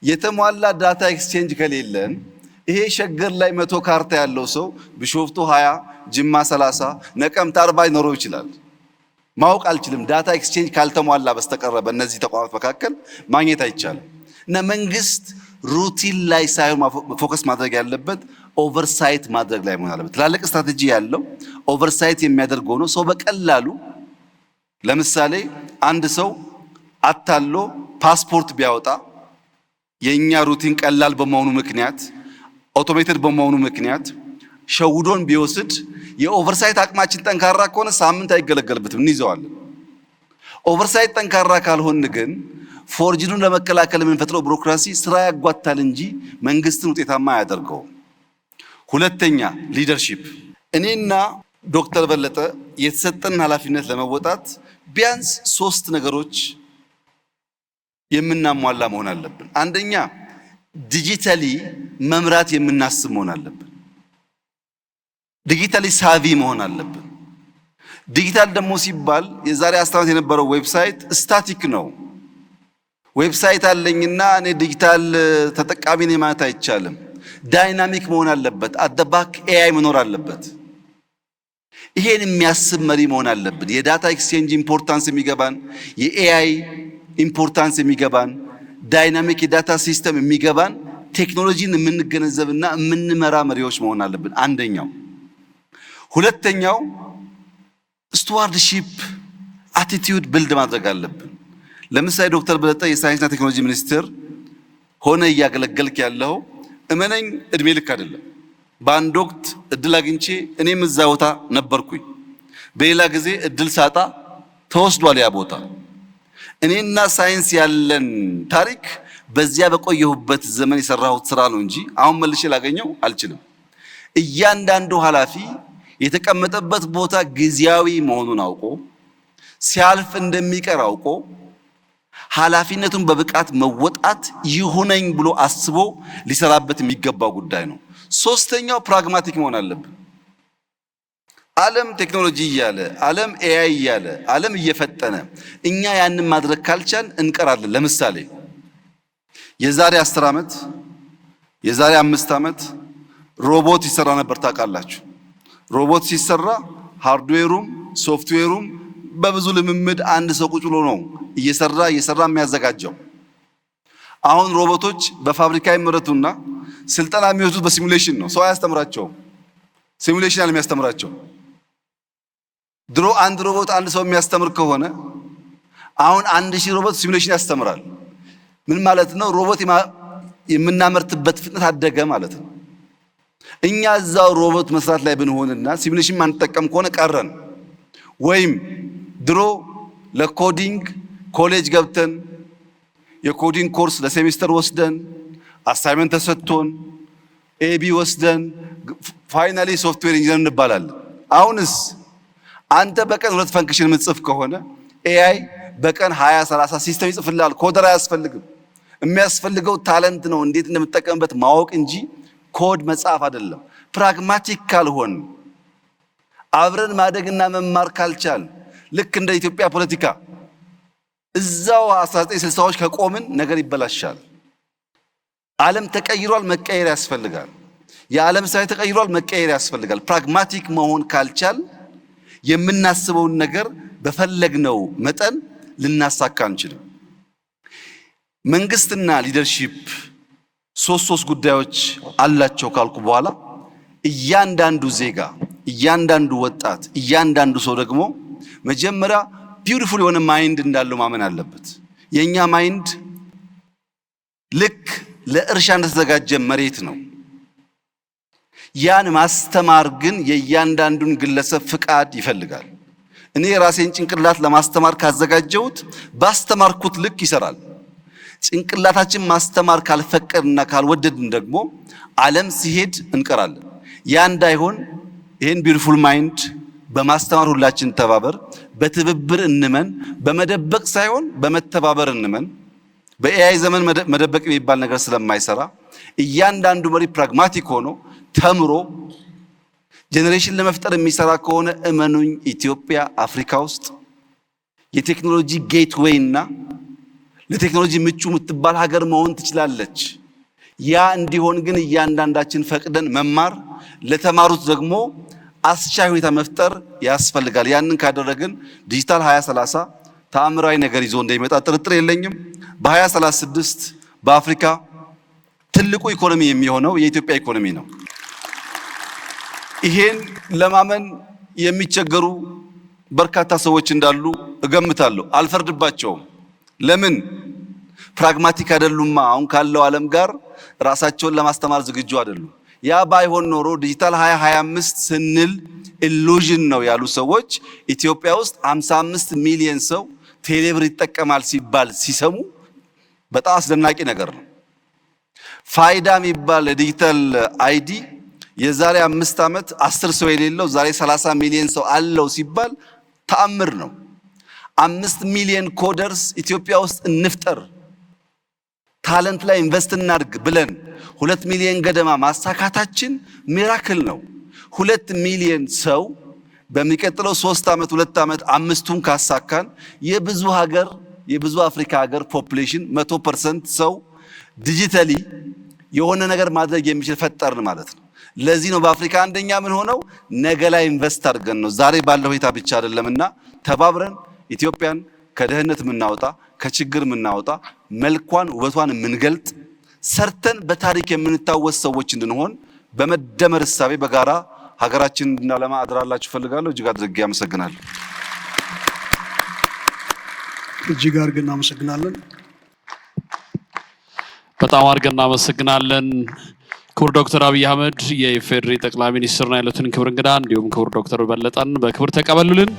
የተሟላ ዳታ ኤክስቼንጅ ከሌለን ይሄ ሸገር ላይ 100 ካርታ ያለው ሰው ቢሾፍቱ 20 ጅማ 30 ነቀምት 40 ይኖረው ይችላል። ማወቅ አልችልም። ዳታ ኤክስቼንጅ ካልተሟላ በስተቀር በእነዚህ ተቋማት መካከል ማግኘት አይቻልም። እና መንግስት ሩቲን ላይ ሳይሆን ፎከስ ማድረግ ያለበት ኦቨርሳይት ማድረግ ላይ መሆን አለበት። ትላልቅ ስትራቴጂ ያለው ኦቨርሳይት የሚያደርግ ሆኖ ሰው በቀላሉ ለምሳሌ አንድ ሰው አታሎ ፓስፖርት ቢያወጣ የኛ ሩቲን ቀላል በመሆኑ ምክንያት አውቶሜትድ በመሆኑ ምክንያት ሸውዶን ቢወስድ የኦቨርሳይት አቅማችን ጠንካራ ከሆነ ሳምንት አይገለገልበትም እንይዘዋለን። ኦቨርሳይት ጠንካራ ካልሆን ግን ፎርጅኑን ለመከላከል የምንፈጥረው ቢሮክራሲ ስራ ያጓታል እንጂ መንግስትን ውጤታማ አያደርገውም። ሁለተኛ ሊደርሺፕ። እኔና ዶክተር በለጠ የተሰጠን ኃላፊነት ለመወጣት ቢያንስ 3 ነገሮች የምናሟላ መሆን አለብን። አንደኛ ዲጂታሊ መምራት የምናስብ መሆን አለብን። ዲጂታሊ ሳቪ መሆን አለብን። ዲጂታል ደግሞ ሲባል የዛሬ 10 ዓመት የነበረው ዌብሳይት ስታቲክ ነው። ዌብሳይት አለኝና እኔ ዲጂታል ተጠቃሚ ነኝ ማለት አይቻልም። ዳይናሚክ መሆን አለበት። አደባክ ኤአይ መኖር አለበት። ይሄን የሚያስብ መሪ መሆን አለብን። የዳታ ኤክስቼንጅ ኢምፖርታንስ የሚገባን፣ የኤአይ ኢምፖርታንስ የሚገባን፣ ዳይናሚክ የዳታ ሲስተም የሚገባን ቴክኖሎጂን የምንገነዘብና የምንመራ መሪዎች መሆን አለብን። አንደኛው። ሁለተኛው ስቱዋርድሺፕ አቲቲዩድ ብልድ ማድረግ አለብን። ለምሳሌ ዶክተር በለጠ የሳይንስና ቴክኖሎጂ ሚኒስትር ሆነ እያገለገልክ ያለው እመነኝ እድሜ ልክ አይደለም። በአንድ ወቅት እድል አግኝቼ እኔም እዛ ቦታ ነበርኩኝ። በሌላ ጊዜ እድል ሳጣ ተወስዷል ያ ቦታ። እኔና ሳይንስ ያለን ታሪክ በዚያ በቆየሁበት ዘመን የሰራሁት ስራ ነው እንጂ አሁን መልሼ ላገኘው አልችልም። እያንዳንዱ ኃላፊ የተቀመጠበት ቦታ ጊዜያዊ መሆኑን አውቆ ሲያልፍ እንደሚቀር አውቆ ኃላፊነቱን በብቃት መወጣት ይሁነኝ ብሎ አስቦ ሊሰራበት የሚገባው ጉዳይ ነው። ሶስተኛው ፕራግማቲክ መሆን አለብን። ዓለም ቴክኖሎጂ እያለ ዓለም ኤአይ እያለ ዓለም እየፈጠነ እኛ ያንን ማድረግ ካልቻል እንቀራለን። ለምሳሌ የዛሬ 10 ዓመት የዛሬ 5 ዓመት ሮቦት ይሰራ ነበር ታውቃላችሁ። ሮቦት ሲሰራ ሃርድዌሩም ሶፍትዌሩም በብዙ ልምምድ አንድ ሰው ቁጭ ብሎ ነው እየሰራ የሚያዘጋጀው። አሁን ሮቦቶች በፋብሪካ ይመረቱና ስልጠና የሚወስዱት በሲሙሌሽን ነው። ሰው አያስተምራቸውም። ሲሙሌሽን አለ የሚያስተምራቸው። ድሮ አንድ ሮቦት አንድ ሰው የሚያስተምር ከሆነ አሁን 1000 ሮቦት ሲሙሌሽን ያስተምራል። ምን ማለት ነው? ሮቦት የምናመርትበት ፍጥነት አደገ ማለት ነው። እኛ እዛው ሮቦት መስራት ላይ ብንሆንና ሲሙሌሽን ማንጠቀም ከሆነ ቀረን። ወይም ድሮ ለኮዲንግ ኮሌጅ ገብተን የኮዲንግ ኮርስ ለሴሚስተር ወስደን አሳይመንት ተሰጥቶን ኤቢ ወስደን ፋይናሊ ሶፍትዌር ኢንጂነር እንባላለን። አሁንስ አንተ በቀን 2 ፈንክሽን የምትጽፍ ከሆነ ኤአይ በቀን 20 30 ሲስተም ይጽፍልሃል። ኮደር አያስፈልግም። የሚያስፈልገው ታለንት ነው፣ እንዴት እንደምትጠቀምበት ማወቅ እንጂ ኮድ መጻፍ አይደለም። ፕራግማቲክ ካልሆን አብረን ማደግና መማር ካልቻል ልክ እንደ ኢትዮጵያ ፖለቲካ እዛው 1960ዎች ከቆምን ነገር ይበላሻል። ዓለም ተቀይሯል፣ መቀየር ያስፈልጋል። የዓለም ሳይ ተቀይሯል፣ መቀየር ያስፈልጋል። ፕራግማቲክ መሆን ካልቻል የምናስበውን ነገር በፈለግነው መጠን ልናሳካ አንችልም። መንግስትና ሊደርሺፕ ሶስት ጉዳዮች አላቸው ካልኩ በኋላ እያንዳንዱ ዜጋ፣ እያንዳንዱ ወጣት፣ እያንዳንዱ ሰው ደግሞ መጀመሪያ ቢዩቲፉል የሆነ ማይንድ እንዳለው ማመን አለበት። የኛ ማይንድ ልክ ለእርሻ እንደተዘጋጀ መሬት ነው። ያን ማስተማር ግን የእያንዳንዱን ግለሰብ ፍቃድ ይፈልጋል። እኔ ራሴን ጭንቅላት ለማስተማር ካዘጋጀሁት ባስተማርኩት ልክ ይሰራል። ጭንቅላታችን ማስተማር ካልፈቀድና ካልወደድን ደግሞ ዓለም ሲሄድ እንቀራለን። ያ እንዳይሆን ይሄን ቢዩቲፉል ማይንድ በማስተማር ሁላችን ተባበር፣ በትብብር እንመን፣ በመደበቅ ሳይሆን በመተባበር እንመን። በኤአይ ዘመን መደበቅ የሚባል ነገር ስለማይሰራ እያንዳንዱ መሪ ፕራግማቲክ ሆኖ ተምሮ ጄኔሬሽን ለመፍጠር የሚሰራ ከሆነ እመኑኝ ኢትዮጵያ አፍሪካ ውስጥ የቴክኖሎጂ ጌትዌይ እና ለቴክኖሎጂ ምቹ የምትባል ሀገር መሆን ትችላለች። ያ እንዲሆን ግን እያንዳንዳችን ፈቅደን መማር፣ ለተማሩት ደግሞ አስቻይ ሁኔታ መፍጠር ያስፈልጋል። ያንን ካደረግን ዲጂታል 2030 ተአምራዊ ነገር ይዞ እንደሚመጣ ጥርጥር የለኝም። በ2036 በአፍሪካ ትልቁ ኢኮኖሚ የሚሆነው የኢትዮጵያ ኢኮኖሚ ነው። ይሄን ለማመን የሚቸገሩ በርካታ ሰዎች እንዳሉ እገምታለሁ። አልፈርድባቸውም። ለምን? ፕራግማቲክ አይደሉማ። አሁን ካለው ዓለም ጋር ራሳቸውን ለማስተማር ዝግጁ አይደሉም። ያ ባይሆን ኖሮ ዲጂታል 2025 ስንል ኢሉዥን ነው ያሉ ሰዎች ኢትዮጵያ ውስጥ 55 ሚሊዮን ሰው ቴሌብር ይጠቀማል ሲባል ሲሰሙ በጣም አስደናቂ ነገር ነው። ፋይዳ የሚባል ዲጂታል አይዲ የዛሬ 5 ዓመት 10 ሰው የሌለው ዛሬ 30 ሚሊዮን ሰው አለው ሲባል ተአምር ነው። 5 ሚሊዮን ኮደርስ ኢትዮጵያ ውስጥ እንፍጠር፣ ታለንት ላይ ኢንቨስት እናድርግ ብለን 2 ሚሊዮን ገደማ ማሳካታችን ሚራክል ነው። 2 ሚሊዮን ሰው በሚቀጥለው 3 ዓመት 2 ዓመት 5ቱን ካሳካን የብዙ አፍሪካ ሀገር ፖፑሌሽን 100% ሰው ዲጂታሊ የሆነ ነገር ማድረግ የሚችል ፈጠርን ማለት ነው። ለዚህ ነው በአፍሪካ አንደኛ ምን ሆነው ነገ ላይ ኢንቨስት አድርገን ነው። ዛሬ ባለው ሁኔታ ብቻ አይደለምና ተባብረን ኢትዮጵያን ከድህነት የምናወጣ ከችግር የምናወጣ መልኳን ውበቷን የምንገልጥ ሰርተን በታሪክ የምንታወስ ሰዎች እንድንሆን በመደመር እሳቤ በጋራ ሀገራችንን እንድናለማ አድራላችሁ ፈልጋለሁ። እጅግ አድርጌ አመሰግናለሁ። እጅግ አድርገን እናመሰግናለን። በጣም አድርገን እናመሰግናለን። ክቡር ዶክተር አብይ አህመድ የኢፌዴሪ ጠቅላይ ሚኒስትርና ያሉትን ክብር እንግዳ እንዲሁም ክቡር ዶክተር በለጠን በክብር ተቀበሉልን።